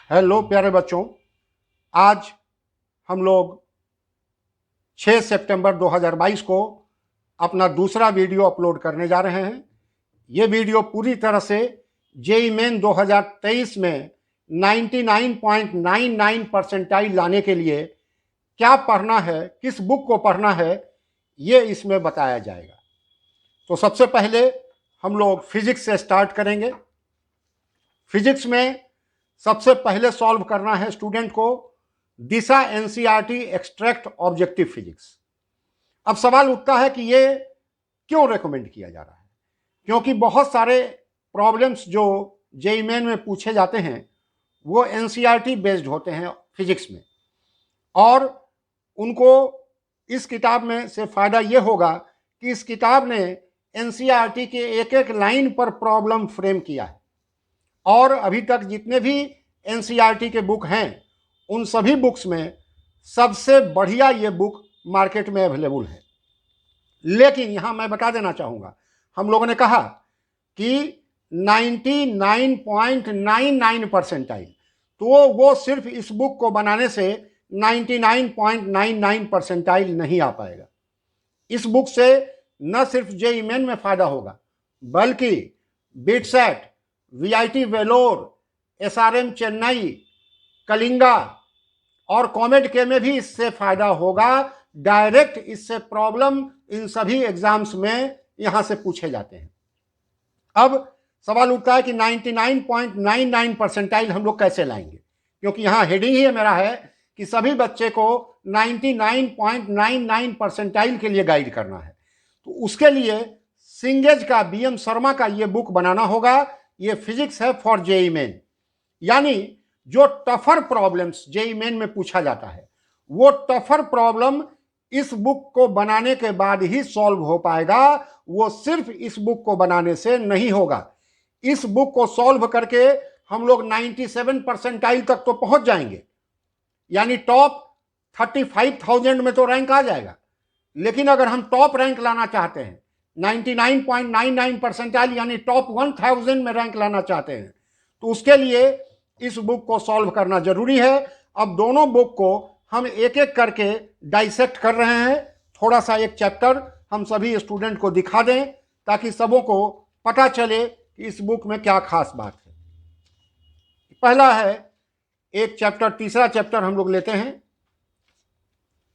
Hello प्यारे बच्चों, आज हम लोग 6 सितंबर 2022 को अपना दूसरा वीडियो अपलोड करने जा रहे हैं। ये वीडियो पूरी तरह से जेईई मेन 2023 में 99.99 परसेंटाइल लाने के लिए क्या पढ़ना है, किस बुक को पढ़ना है, ये इसमें बताया जाएगा। तो सबसे पहले हम लोग फिजिक्स से स्टार्ट करेंगे। फिजिक्स में सबसे पहले सॉल्व करना है स्टूडेंट को दिशा एनसीईआरटी एक्सट्रैक्ट ऑब्जेक्टिव फिजिक्स। अब सवाल उठता है कि ये क्यों रेकमेंड किया जा रहा है, क्योंकि बहुत सारे प्रॉब्लम्स जो जेईई मेन में पूछे जाते हैं वो एनसीईआरटी बेस्ड होते हैं फिजिक्स में, और उनको इस किताब में से फ़ायदा ये होगा कि इस किताब ने एनसीईआरटी के एक एक लाइन पर प्रॉब्लम फ्रेम किया है, और अभी तक जितने भी एनसीईआरटी के बुक हैं उन सभी बुक्स में सबसे बढ़िया ये बुक मार्केट में अवेलेबल है। लेकिन यहाँ मैं बता देना चाहूँगा, हम लोगों ने कहा कि 99.99 परसेंटाइल, तो वो सिर्फ इस बुक को बनाने से 99.99 परसेंटाइल नहीं आ पाएगा। इस बुक से न सिर्फ जेईई मेन में फ़ायदा होगा, बल्कि BITSAT, VIT Vellore, SRM Chennai, Kalinga और कॉमेड के में भी इससे फ़ायदा होगा। डायरेक्ट इससे प्रॉब्लम इन सभी एग्जाम्स में यहाँ से पूछे जाते हैं। अब सवाल उठता है कि 99.99 परसेंटाइल हम लोग कैसे लाएंगे, क्योंकि यहाँ हेडिंग ही मेरा है कि सभी बच्चे को 99.99 परसेंटाइल के लिए गाइड करना है। तो उसके लिए सिंगेज का, बीएम शर्मा का ये बुक बनाना होगा। ये फिजिक्स है फॉर जेईई मेन, यानी जो टफर प्रॉब्लम्स जेईई मेन में पूछा जाता है वो टफर प्रॉब्लम इस बुक को बनाने के बाद ही सॉल्व हो पाएगा। वो सिर्फ इस बुक को बनाने से नहीं होगा। इस बुक को सॉल्व करके हम लोग 97 परसेंटाइल तक तो पहुंच जाएंगे, यानी टॉप 35,000 में तो रैंक आ जाएगा। लेकिन अगर हम टॉप रैंक लाना चाहते हैं, 99.99 परसेंटाइल यानी टॉप 1000 में रैंक लाना चाहते हैं, तो उसके लिए इस बुक को सॉल्व करना जरूरी है। अब दोनों बुक को हम एक एक करके डाइसेक्ट कर रहे हैं। थोड़ा सा एक चैप्टर हम सभी स्टूडेंट को दिखा दें ताकि सबों को पता चले कि इस बुक में क्या खास बात है। पहला है एक चैप्टर, तीसरा चैप्टर हम लोग लेते हैं,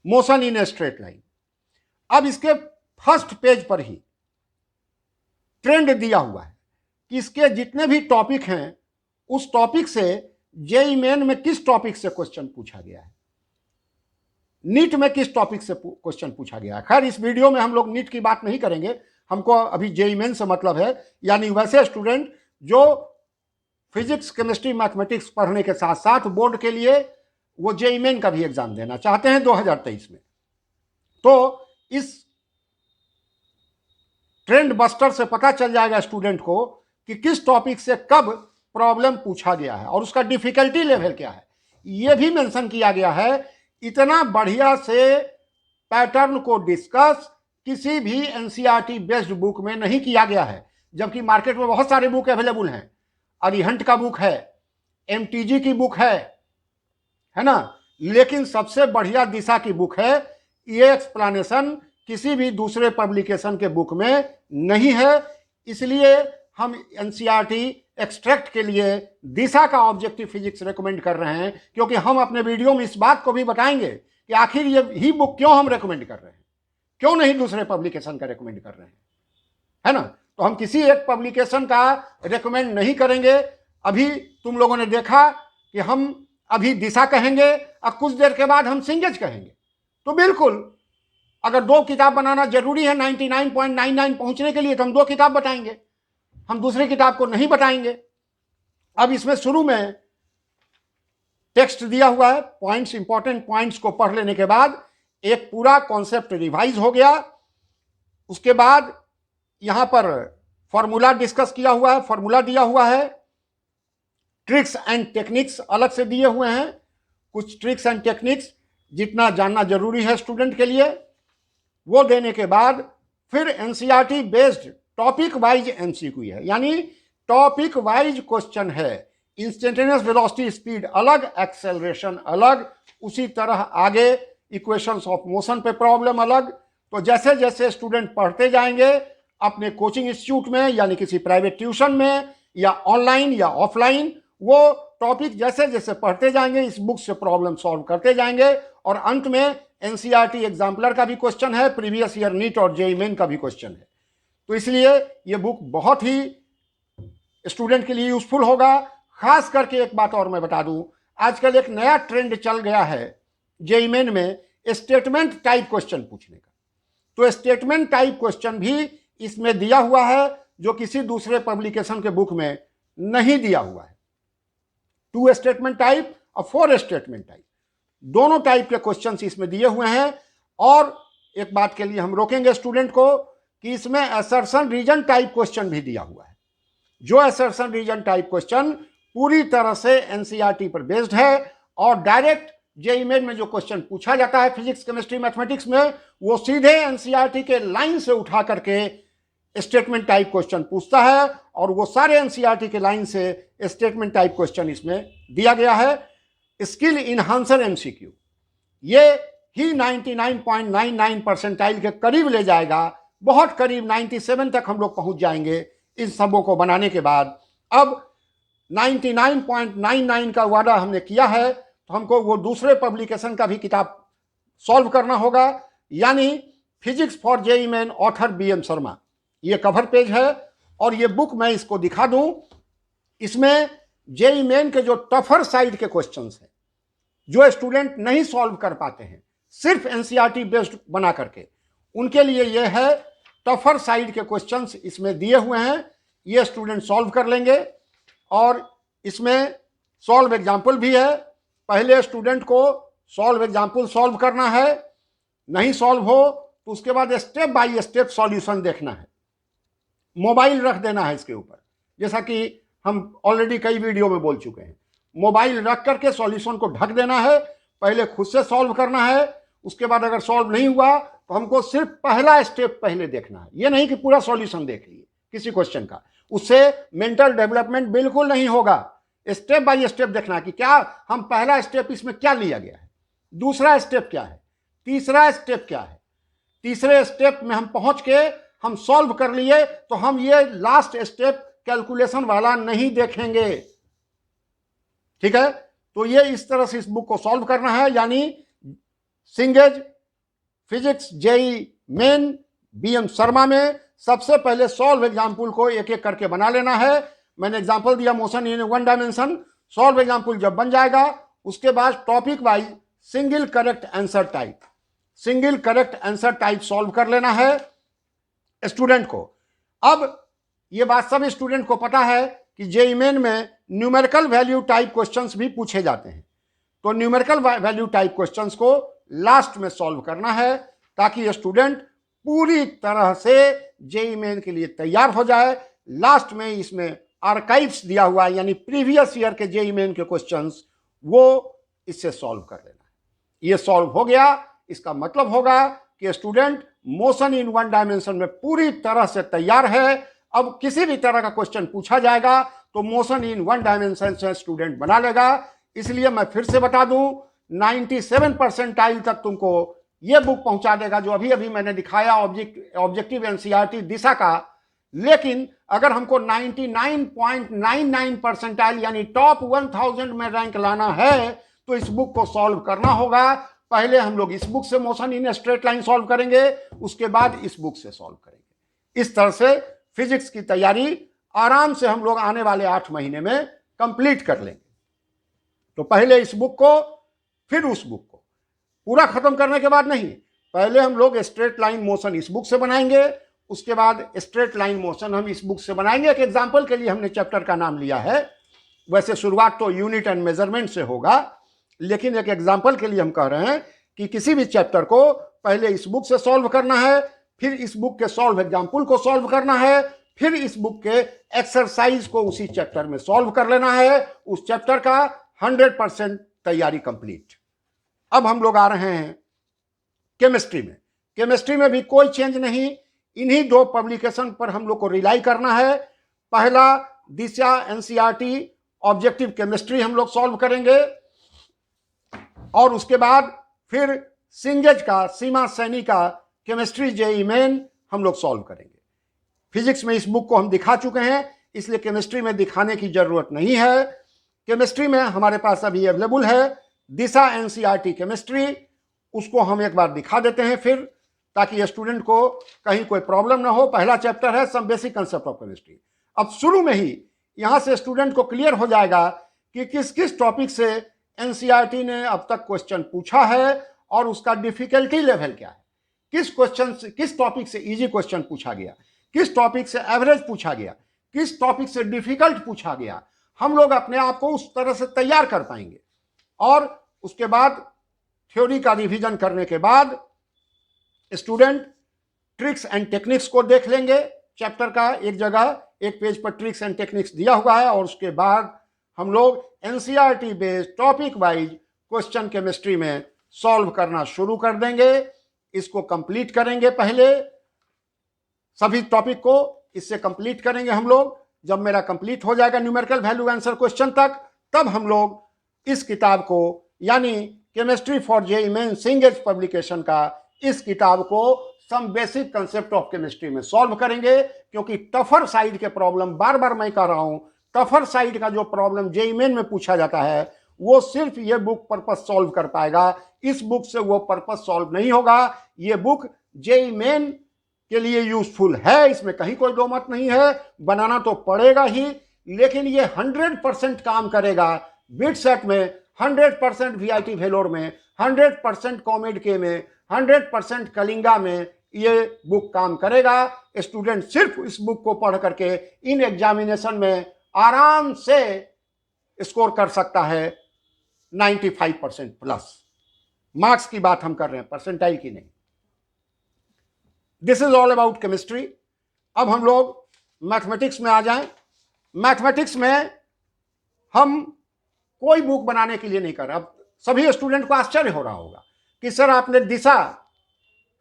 motion in a straight line. अब इसके फर्स्ट पेज पर ही ट्रेंड दिया हुआ है कि इसके जितने भी टॉपिक हैं उस टॉपिक से जेईई मेन में किस टॉपिक से क्वेश्चन पूछा गया है, नीट में किस टॉपिक से क्वेश्चन पूछा गया है। खैर, इस वीडियो में हम लोग नीट की बात नहीं करेंगे, हमको अभी जेईई मेन से मतलब है। यानी वैसे स्टूडेंट जो फिजिक्स, केमिस्ट्री, मैथमेटिक्स पढ़ने के साथ साथ बोर्ड के लिए वो जेईई मेन का भी एग्जाम देना चाहते हैं 2023 में, तो इस ट्रेंड बस्टर से पता चल जाएगा स्टूडेंट को कि किस टॉपिक से कब प्रॉब्लम पूछा गया है और उसका डिफिकल्टी लेवल क्या है। यह भी मेंशन किया गया है। इतना बढ़िया से पैटर्न को डिस्कस किसी भी एनसीईआरटी बेस्ड बुक में नहीं किया गया है, जबकि मार्केट में बहुत सारे बुक अवेलेबल हैं। अरिहंट का बुक है, एमटीजी की बुक है ना, लेकिन सबसे बढ़िया दिशा की बुक है। ये एक्सप्लेनेशन किसी भी दूसरे पब्लिकेशन के बुक में नहीं है। इसलिए हम एनसीईआरटी एक्सट्रैक्ट के लिए दिशा का ऑब्जेक्टिव फिजिक्स रेकमेंड कर रहे हैं, क्योंकि हम अपने वीडियो में इस बात को भी बताएंगे कि आखिर ये ही बुक क्यों हम रेकमेंड कर रहे हैं, क्यों नहीं दूसरे पब्लिकेशन का रेकमेंड कर रहे हैं, है ना। तो हम किसी एक पब्लिकेशन का रेकमेंड नहीं करेंगे। अभी तुम लोगों ने देखा कि हम अभी दिशा कहेंगे और कुछ देर के बाद हम सिंगेज कहेंगे। तो बिल्कुल, अगर दो किताब बनाना जरूरी है 99.99 पहुंचने के लिए, तो हम दो किताब बताएंगे, हम दूसरी किताब को नहीं बताएंगे। अब इसमें शुरू में टेक्स्ट दिया हुआ है, पॉइंट्स, इंपॉर्टेंट पॉइंट्स को पढ़ लेने के बाद एक पूरा कॉन्सेप्ट रिवाइज हो गया। उसके बाद यहां पर फॉर्मूला डिस्कस किया हुआ है, फॉर्मूला दिया हुआ है, ट्रिक्स एंड टेक्निक्स अलग से दिए हुए हैं। कुछ ट्रिक्स एंड टेक्निक्स जितना जानना जरूरी है स्टूडेंट के लिए, वो देने के बाद फिर NCERT based topic wise MCQ है, यानी टॉपिक वाइज क्वेश्चन है। इंस्टेंटेनियस वेलोसिटी स्पीड अलग, एक्सेलरेशन अलग, उसी तरह आगे इक्वेशंस ऑफ मोशन पे प्रॉब्लम अलग। तो जैसे जैसे स्टूडेंट पढ़ते जाएंगे अपने कोचिंग इंस्टीट्यूट में यानी किसी प्राइवेट ट्यूशन में या ऑनलाइन या ऑफलाइन, वो टॉपिक जैसे जैसे पढ़ते जाएंगे इस बुक से प्रॉब्लम सॉल्व करते जाएंगे, और अंत में एनसीईआरटी एग्जाम्पलर का भी क्वेश्चन है, प्रीवियस ईयर नीट और जेईई मेन का भी क्वेश्चन है। तो इसलिए ये बुक बहुत ही स्टूडेंट के लिए यूजफुल होगा। खास करके एक बात और मैं बता दूं, आजकल एक नया ट्रेंड चल गया है जेईई मेन में स्टेटमेंट टाइप क्वेश्चन पूछने का। तो स्टेटमेंट टाइप क्वेश्चन भी इसमें दिया हुआ है जो किसी दूसरे पब्लिकेशन के बुक में नहीं दिया हुआ है। 2 स्टेटमेंट टाइप और 4 स्टेटमेंट टाइप, दोनों टाइप के क्वेश्चंस इसमें दिए हुए हैं। और एक बात के लिए हम रोकेंगे स्टूडेंट को कि इसमें असर्शन रीजन टाइप क्वेश्चन भी दिया हुआ है। जो असर्शन रीजन टाइप क्वेश्चन पूरी तरह से एनसीईआरटी पर बेस्ड है, और डायरेक्ट जेईई मेन में जो क्वेश्चन पूछा जाता है फिजिक्स, केमिस्ट्री, मैथमेटिक्स में, वो सीधे एनसीईआरटी के लाइन से उठा करके स्टेटमेंट टाइप क्वेश्चन पूछता है, और वो सारे एनसीईआरटी के लाइन से स्टेटमेंट टाइप क्वेश्चन इसमें दिया गया है। स्किल इनहांसर एमसीक्यू ये ही 99.99 परसेंटाइल के करीब ले जाएगा, बहुत करीब 97 तक हम लोग पहुंच जाएंगे इन सबों को बनाने के बाद। अब 99.99 का वादा हमने किया है, तो हमको वो दूसरे पब्लिकेशन का भी किताब सॉल्व करना होगा, यानी physics for JEE main, author BM Sharma. ये कवर पेज है, और ये बुक मैं इसको दिखा दूं, इसमें जेईई मेन के जो टफर साइड के क्वेश्चंस हैं जो स्टूडेंट नहीं सॉल्व कर पाते हैं सिर्फ एनसीईआरटी बेस्ड बना करके, उनके लिए ये है टफर साइड के क्वेश्चंस इसमें दिए हुए हैं, ये स्टूडेंट सॉल्व कर लेंगे। और इसमें सॉल्व एग्जाम्पल भी है, पहले स्टूडेंट को सॉल्व एग्जाम्पल सॉल्व करना है, नहीं सॉल्व हो तो उसके बाद स्टेप बाय स्टेप सॉल्यूशन देखना है, मोबाइल रख देना है इसके ऊपर, जैसा कि हम ऑलरेडी कई वीडियो में बोल चुके हैं। मोबाइल रख करके सॉल्यूशन को ढक देना है, पहले खुद से सॉल्व करना है, उसके बाद अगर सॉल्व नहीं हुआ तो हमको सिर्फ पहला स्टेप पहले देखना है, ये नहीं कि पूरा सॉल्यूशन देख लिए किसी क्वेश्चन का, उससे मेंटल डेवलपमेंट बिल्कुल नहीं होगा। स्टेप बाय स्टेप देखना है कि क्या हम पहला स्टेप इसमें क्या लिया गया है, दूसरा स्टेप क्या है, तीसरा स्टेप क्या है, तीसरे स्टेप में हम पहुंच के हम सॉल्व कर लिए तो हम ये लास्ट स्टेप कैलकुलेशन वाला नहीं देखेंगे। ठीक है, तो ये इस तरह से इस बुक को सॉल्व करना है, यानी Cengage physics JEE main B M Sharma में सबसे पहले सॉल्व एग्जाम्पल को एक एक करके बना लेना है। मैंने एग्जाम्पल दिया motion in 1 dimension, solve example जब बन जाएगा उसके बाद topic wise single correct answer type, single correct answer type solve कर लेना है स्टूडेंट को। अब ये बात सब स्टूडेंट को पता है कि जेईई मेन में न्यूमेरिकल वैल्यू टाइप क्वेश्चंस भी पूछे जाते हैं, तो न्यूमेरिकल वैल्यू टाइप क्वेश्चंस को लास्ट में सॉल्व करना है ताकि स्टूडेंट पूरी तरह से जेईई मेन के लिए तैयार हो जाए। लास्ट में इसमें आर्काइव्स दिया हुआ है, यानी प्रीवियस ईयर के जेईई मेन के क्वेश्चंस, वो इससे सॉल्व कर लेना है। ये सॉल्व हो गया, इसका मतलब होगा कि स्टूडेंट मोशन इन 1 डायमेंशन में पूरी तरह से तैयार है। अब किसी भी तरह का क्वेश्चन पूछा जाएगा तो मोशन इन 1 डायमेंशन से स्टूडेंट बना लेगा। इसलिए मैं फिर से बता दूं, 97 परसेंटाइल तक तुमको ये बुक पहुंचा देगा जो अभी अभी मैंने दिखाया ऑब्जेक्टिव एनसीईआरटी दिशा का। लेकिन अगर हमको 99.99 परसेंटाइल यानी टॉप 1000 में रैंक लाना है तो इस बुक को सॉल्व करना होगा। पहले हम लोग इस बुक से motion in straight line solve करेंगे, उसके बाद इस बुक से सॉल्व करेंगे। इस तरह से फिजिक्स की तैयारी आराम से हम लोग आने वाले 8 महीने में कंप्लीट कर लेंगे। तो पहले इस बुक को, फिर उस बुक को पूरा खत्म करने के बाद नहीं, पहले हम लोग स्ट्रेट लाइन मोशन इस बुक से बनाएंगे, उसके बाद स्ट्रेट लाइन मोशन हम इस बुक से बनाएंगे। एक एग्जाम्पल के लिए हमने चैप्टर का नाम लिया है, वैसे शुरुआत तो यूनिट एंड मेजरमेंट से होगा, लेकिन एक एग्जाम्पल के लिए हम कह रहे हैं कि किसी भी चैप्टर को पहले इस बुक से सॉल्व करना है, फिर इस बुक के सॉल्व एग्जाम्पल को सॉल्व करना है, फिर इस बुक के एक्सरसाइज को उसी चैप्टर में सॉल्व कर लेना है। उस चैप्टर का 100% तैयारी कंप्लीट। अब हम लोग आ रहे हैं केमिस्ट्री में। केमिस्ट्री में भी कोई चेंज नहीं, इन्हीं 2 पब्लिकेशन पर हम लोग को रिलाई करना है। पहला दिशा एनसीईआरटी ऑब्जेक्टिव केमिस्ट्री हम लोग सॉल्व करेंगे, और उसके बाद फिर सिंगेज का, सीमा सैनी का केमिस्ट्री जेई मेन हम लोग सॉल्व करेंगे। फिजिक्स में इस बुक को हम दिखा चुके हैं, इसलिए केमिस्ट्री में दिखाने की जरूरत नहीं है। केमिस्ट्री में हमारे पास अभी अवेलेबल है दिशा एनसीईआरटी केमिस्ट्री, उसको हम एक बार दिखा देते हैं फिर, ताकि स्टूडेंट को कहीं कोई प्रॉब्लम ना हो। पहला चैप्टर है some basic concept of chemistry. अब शुरू में ही यहां से स्टूडेंट को क्लियर हो जाएगा कि किस किस टॉपिक से एनसीईआरटी ने अब तक क्वेश्चन पूछा है और उसका डिफिकल्टी लेवल क्या है, किस क्वेश्चन से, किस टॉपिक से इजी क्वेश्चन पूछा गया, किस टॉपिक से एवरेज पूछा गया, किस टॉपिक से डिफिकल्ट पूछा गया। हम लोग अपने आप को उस तरह से तैयार कर पाएंगे, और उसके बाद थ्योरी का रिवीजन करने के बाद स्टूडेंट ट्रिक्स एंड टेक्निक्स को देख लेंगे। चैप्टर का एक जगह एक पेज पर ट्रिक्स एंड टेक्निक्स दिया हुआ है, और उसके बाद हम लोग NCERT based topic wise question chemistry में सॉल्व करना शुरू कर देंगे। इसको कंप्लीट करेंगे, पहले सभी टॉपिक को इससे कंप्लीट करेंगे हम लोग। जब मेरा कंप्लीट हो जाएगा न्यूमेरिकल वैल्यू आंसर क्वेश्चन तक, तब हम लोग इस किताब को, यानी chemistry for JEE main Cengage publication का, इस किताब को some basic concept of chemistry में सॉल्व करेंगे। क्योंकि टफर साइड के प्रॉब्लम, बार बार मैं कह रहा हूं, टफर साइड का जो प्रॉब्लम जेईई मेन में पूछा जाता है वो सिर्फ ये बुक पर्पस सॉल्व कर पाएगा। इस बुक से वो पर्पस सॉल्व नहीं होगा। ये बुक जेईई मेन के लिए यूजफुल है, इसमें कहीं कोई दो मत नहीं है। बनाना तो पड़ेगा ही, लेकिन ये 100% काम करेगा बिट सेट में, 100% वीआईटी वेलोर में, 100% कॉमेड के में, 100% कलिंगा में ये बुक काम करेगा। स्टूडेंट सिर्फ इस बुक को पढ़ करके इन एग्जामिनेशन में आराम से स्कोर कर सकता है 95% प्लस। मार्क्स की बात हम कर रहे हैं, परसेंटाइल की नहीं। This is all about chemistry. अब हम लोग मैथमेटिक्स में आ जाएं। मैथमेटिक्स में हम कोई बुक बनाने के लिए नहीं कर रहे। अब सभी स्टूडेंट को आश्चर्य हो रहा होगा कि सर आपने दिशा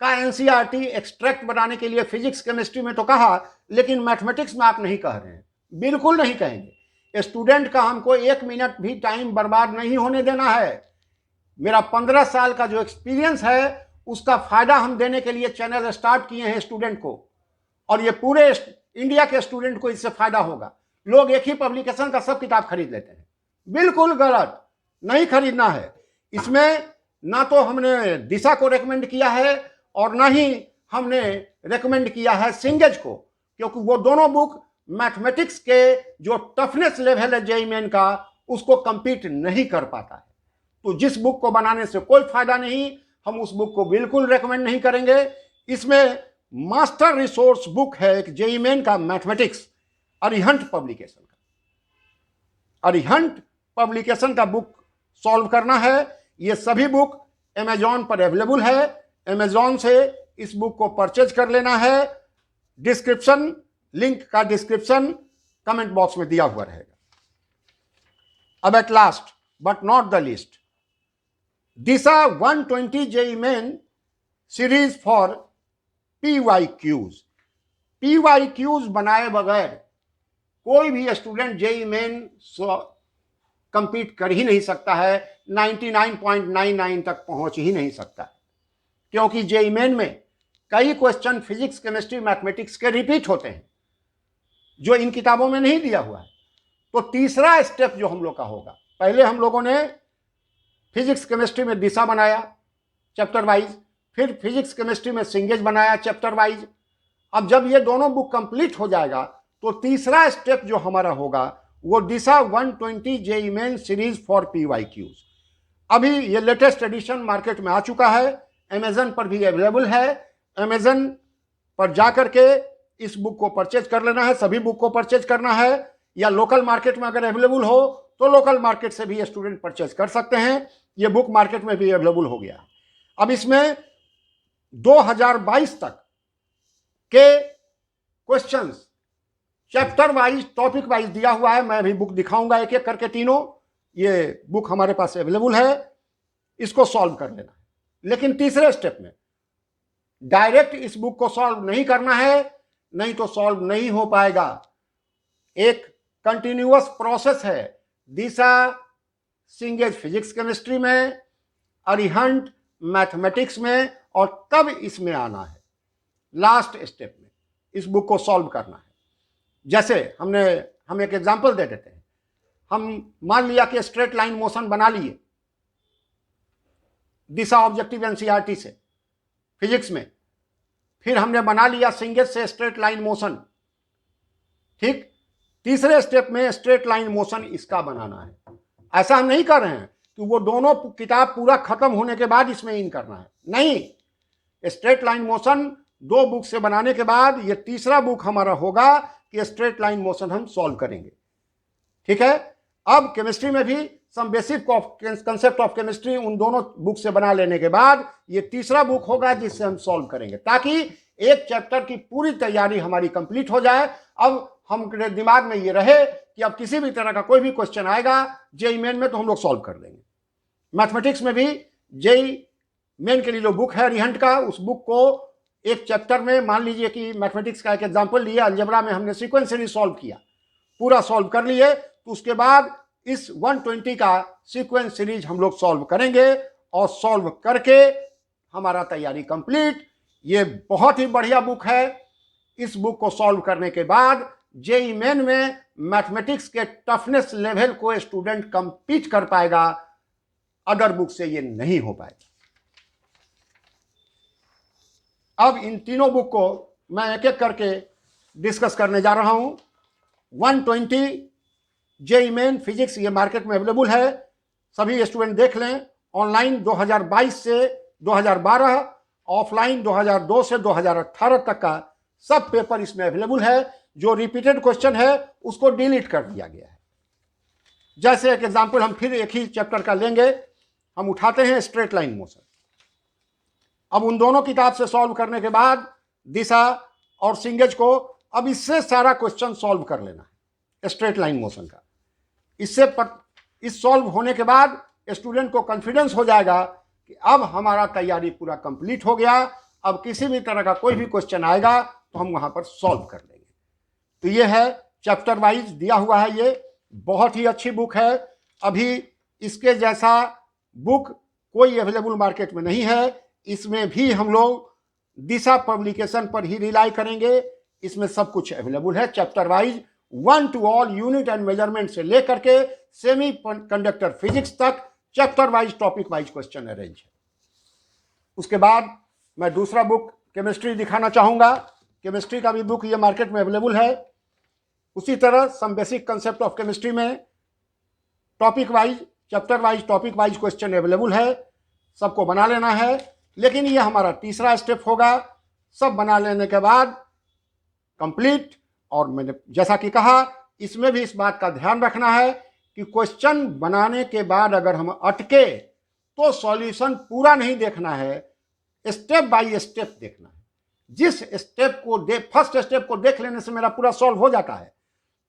का एनसीईआरटी एक्सट्रैक्ट बनाने के लिए फिजिक्स केमिस्ट्री में तो कहा, लेकिन मैथमेटिक्स में आप नहीं कह रहे हैं। बिल्कुल नहीं कहेंगे। स्टूडेंट का हमको 1 मिनट भी टाइम बर्बाद नहीं होने देना है। मेरा 15 साल का जो एक्सपीरियंस है उसका फायदा हम देने के लिए चैनल स्टार्ट किए हैं स्टूडेंट को, और ये पूरे इंडिया के स्टूडेंट को इससे फायदा होगा। लोग एक ही पब्लिकेशन का सब किताब खरीद लेते हैं, बिल्कुल गलत, नहीं खरीदना है। इसमें ना तो हमने दिशा को रेकमेंड किया है और ना ही हमने रेकमेंड किया है सिंगेज को, क्योंकि वो दोनों बुक मैथमेटिक्स के जो टफनेस लेवल है जेईई मेन का, उसको कंपीट नहीं कर पाता है। तो जिस बुक को बनाने से कोई फायदा नहीं, हम उस बुक को बिल्कुल रेकमेंड नहीं करेंगे। इसमें मास्टर रिसोर्स बुक है एक जेईई मेन का मैथमेटिक्स, अरिहंत पब्लिकेशन का। अरिहंत पब्लिकेशन का बुक सॉल्व करना है। ये सभी बुक अमेजॉन पर अवेलेबल है। अमेजॉन से इस बुक को परचेज कर लेना है। डिस्क्रिप्शन, लिंक का डिस्क्रिप्शन कमेंट बॉक्स में दिया हुआ रहेगा। अब at last but not the least, Disha 120 JEE main series for PYQs। PYQs बनाए बगैर कोई भी स्टूडेंट जेईई मेन कंपीट कर ही नहीं सकता है, 99.99 तक पहुंच ही नहीं सकता, क्योंकि जेईई मेन में कई क्वेश्चन फिजिक्स, केमिस्ट्री, मैथमेटिक्स के रिपीट होते हैं जो इन किताबों में नहीं दिया हुआ है। तो तीसरा स्टेप जो हम लोग का होगा, पहले हम लोगों ने फिजिक्स केमिस्ट्री में दिशा बनाया चैप्टर वाइज, फिर फिजिक्स केमिस्ट्री में सिंगेज बनाया चैप्टर वाइज। अब जब ये दोनों बुक कंप्लीट हो जाएगा तो तीसरा स्टेप जो हमारा होगा वो दिशा 120 JEE main series for PYQs। अभी ये लेटेस्ट एडिशन मार्केट में आ चुका है, अमेजन पर भी अवेलेबल है। अमेजन पर जाकर के इस बुक को परचेज कर लेना है, सभी बुक को परचेज करना है, या लोकल मार्केट में अगर अवेलेबल हो तो लोकल मार्केट से भी स्टूडेंट परचेज कर सकते हैं। ये बुक मार्केट में भी अवेलेबल हो गया। अब इसमें 2022 तक के questions chapter wise, topic wise दिया हुआ है। मैं अभी बुक दिखाऊंगा एक एक करके तीनों। ये बुक हमारे पास अवेलेबल है, इसको सॉल्व कर लेना है। लेकिन तीसरे स्टेप में डायरेक्ट इस बुक को सॉल्व नहीं करना है, नहीं तो सॉल्व नहीं हो पाएगा। एक कंटिन्यूअस प्रोसेस है दिशा सिंगेज फिजिक्स केमिस्ट्री में, अरिहंट मैथमेटिक्स में, और तब इसमें आना है लास्ट स्टेप में इस बुक को सॉल्व करना है। जैसे हम एक एग्जांपल दे देते हैं। हम मान लिया कि स्ट्रेट लाइन मोशन बना लिए दिशा ऑब्जेक्टिव एनसीईआरटी से फिजिक्स में, फिर हमने बना लिया सिंगेज से स्ट्रेट लाइन मोशन, ठीक। तीसरे स्टेप में स्ट्रेट लाइन मोशन इसका बनाना है। ऐसा हम नहीं कर रहे हैं कि वो दोनों किताब पूरा खत्म होने के बाद इसमें इन करना है, नहीं। स्ट्रेट लाइन मोशन 2 बुक से बनाने के बाद ये तीसरा बुक हमारा होगा कि स्ट्रेट लाइन मोशन हम सॉल्व करेंगे, ठीक है। अब केमिस्ट्री में भी some basic concept of chemistry उन दोनों बुक से बना लेने के बाद ये तीसरा बुक होगा जिससे हम सॉल्व करेंगे, ताकि एक चैप्टर की पूरी तैयारी हमारी कंप्लीट हो जाए। अब हमारे दिमाग में ये रहे कि अब किसी भी तरह का कोई भी क्वेश्चन आएगा जेई मेन में तो हम लोग सॉल्व कर लेंगे। मैथमेटिक्स में भी जेई मेन के लिए जो बुक है अरिहंट का, उस बुक को एक चैप्टर में, मान लीजिए कि मैथमेटिक्स का एक एग्जांपल लिया, अलजेब्रा में हमने सीक्वेंस सीरीज सॉल्व किया, पूरा सॉल्व कर लिए, तो उसके बाद इस 120 का सीक्वेंस सीरीज हम लोग सॉल्व करेंगे और सॉल्व करके हमारा तैयारी कंप्लीट। ये बहुत ही बढ़िया बुक है। इस बुक को सॉल्व करने के बाद जेई मेन में मैथमेटिक्स के टफनेस लेवल को स्टूडेंट कंपीट कर पाएगा, अदर बुक से ये नहीं हो पाएगा। अब इन तीनों बुक को मैं एक एक करके डिस्कस करने जा रहा हूं। 120 जेई मेन फिजिक्स ये मार्केट में अवेलेबल है, सभी स्टूडेंट देख लें। ऑनलाइन 2022 से 2012, ऑफलाइन 2002 से 2018 तक का सब पेपर इसमें अवेलेबल है। जो रिपीटेड क्वेश्चन है उसको डिलीट कर दिया गया है। जैसे एक एग्जांपल हम फिर एक ही चैप्टर का लेंगे, हम उठाते हैं स्ट्रेट लाइन मोशन। अब उन दोनों किताब से सॉल्व करने के बाद दिशा और सिंगेज को अब इससे सारा क्वेश्चन सॉल्व कर लेना है स्ट्रेट लाइन मोशन का। इस सॉल्व होने के बाद स्टूडेंट को कॉन्फिडेंस हो जाएगा कि अब हमारा तैयारी पूरा कंप्लीट हो गया, अब किसी भी तरह का कोई भी क्वेश्चन आएगा तो हम वहां पर सॉल्व कर लेंगे। तो ये है चैप्टर वाइज दिया हुआ है, ये बहुत ही अच्छी बुक है। अभी इसके जैसा बुक कोई अवेलेबल मार्केट में नहीं है। इसमें भी हम लोग दिशा पब्लिकेशन पर ही रिलाई करेंगे। इसमें सब कुछ अवेलेबल है chapter wise, 1 to all unit and measurement से लेकर के सेमी कंडक्टर फिजिक्स तक chapter wise topic wise question arrange है। उसके बाद मैं दूसरा बुक केमिस्ट्री दिखाना चाहूँगा। केमिस्ट्री का भी बुक ये मार्केट में अवेलेबल है। उसी तरह some basic concept of chemistry में topic wise, chapter wise, topic wise question available है, सबको बना लेना है। लेकिन ये हमारा तीसरा स्टेप होगा। सब बना लेने के बाद कंप्लीट, और मैंने जैसा कि कहा इसमें भी इस बात का ध्यान रखना है कि क्वेश्चन बनाने के बाद अगर हम अटके तो सॉल्यूशन पूरा नहीं देखना है, स्टेप बाय स्टेप देखना है। जिस स्टेप को फर्स्ट स्टेप को देख लेने से मेरा पूरा सॉल्व हो जाता है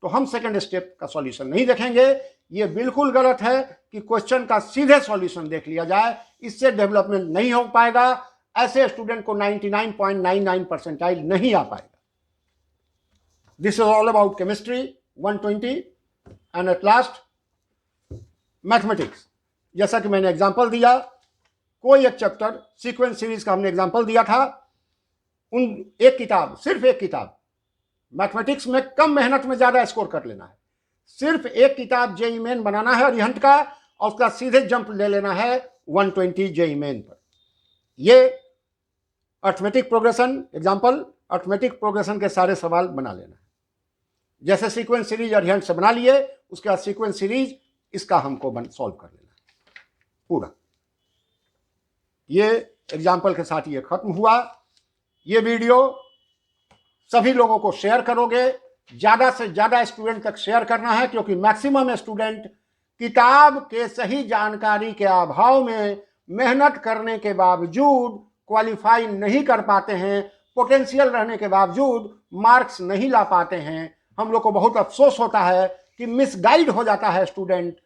तो हम सेकंड स्टेप का सॉल्यूशन नहीं देखेंगे। ये बिल्कुल गलत है कि क्वेश्चन का सीधे सॉल्यूशन देख लिया जाए, इससे डेवलपमेंट नहीं हो पाएगा। ऐसे स्टूडेंट को 99.99 परसेंटाइल नहीं आ पाएगा। This is all about chemistry 120 and at last mathematics. जैसा कि मैंने एग्जांपल दिया, कोई एक चैप्टर सीक्वेंस सीरीज का हमने एग्जांपल दिया था, उन एक किताब, सिर्फ एक किताब, मैथमेटिक्स में कम मेहनत में ज्यादा स्कोर कर लेना है। सिर्फ एक किताब जेई मेन बनाना है अरिहंट का, और उसका सीधे जंप ले लेना है 120 जेई मेन पर। ये arithmetic progression example, arithmetic progression के सारे सवाल बना लेना है। जैसे सीक्वेंस सीरीज अरिहंट से बना लिए, उसके बाद सीक्वेंस सीरीज इसका हमको सॉल्व कर लेना है पूरा। ये एग्जाम्पल के साथ ये खत्म हुआ। ये वीडियो सभी लोगों को शेयर करोगे, ज़्यादा से ज़्यादा स्टूडेंट तक शेयर करना है, क्योंकि मैक्सिमम स्टूडेंट किताब के सही जानकारी के अभाव में मेहनत करने के बावजूद क्वालिफाई नहीं कर पाते हैं, पोटेंशियल रहने के बावजूद मार्क्स नहीं ला पाते हैं। हम लोग को बहुत अफसोस होता है कि मिसगाइड हो जाता है स्टूडेंट।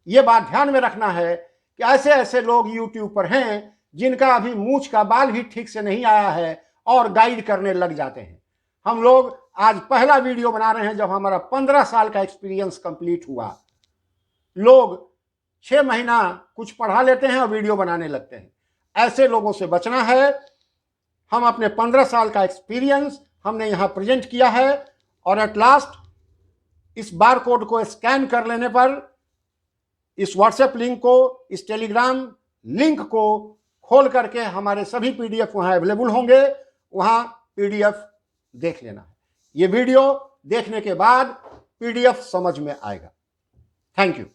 ये बात ध्यान में रखना है कि ऐसे ऐसे लोग यूट्यूब पर हैं जिनका अभी मूंछ का बाल भी ठीक से नहीं आया है और गाइड करने लग जाते हैं। हम लोग आज पहला वीडियो बना रहे हैं जब हमारा 15 साल का एक्सपीरियंस कंप्लीट हुआ। लोग 6 महीना कुछ पढ़ा लेते हैं और वीडियो बनाने लगते हैं। ऐसे लोगों से बचना है। हम अपने 15 साल का एक्सपीरियंस हमने यहाँ प्रेजेंट किया है और एट लास्ट इस बार कोड को स्कैन कर लेने पर इस व्हाट्सएप लिंक को, इस टेलीग्राम लिंक को खोल करके हमारे सभी पीडीएफ वहाँ अवेलेबल होंगे, वहाँ पीडीएफ देख लेना है। ये वीडियो देखने के बाद पीडीएफ समझ में आएगा। Thank you.